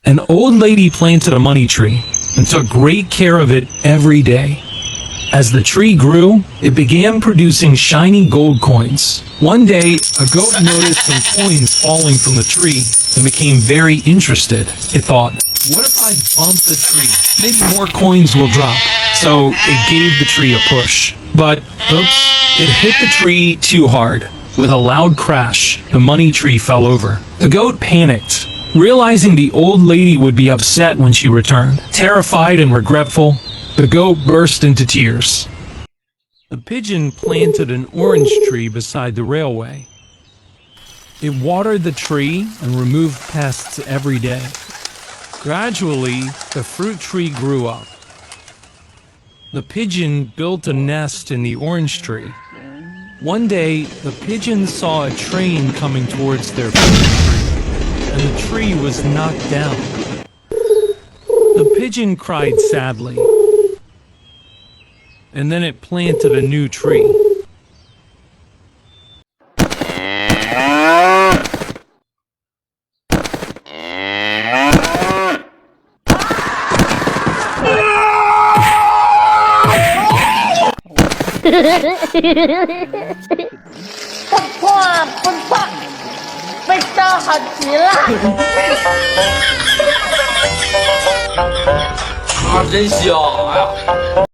An old lady planted a money tree and took great care of it every day. As the tree grew, it began producing shiny gold coins. One day, a goat noticed some coins falling from the tree and became very interested. It thought, what if I bump the tree? Maybe more coins will drop. So it gave the tree a push. But, oops, it hit the tree too hard. With a loud crash, the money tree fell over. The goat panicked, realizing the old lady would be upset when she returned. Terrified and regretful, the goat burst into tears. The pigeon planted an orange tree beside the railway. It watered the tree and removed pests every day. Gradually, the fruit tree grew up. The pigeon built a nest in the orange tree. One day, the pigeons saw a train coming towards their fruit tree, and the tree was knocked down. The pigeon cried sadly, and then it planted a new tree. Papa, 被烧好极了。啊，真香！哎呀。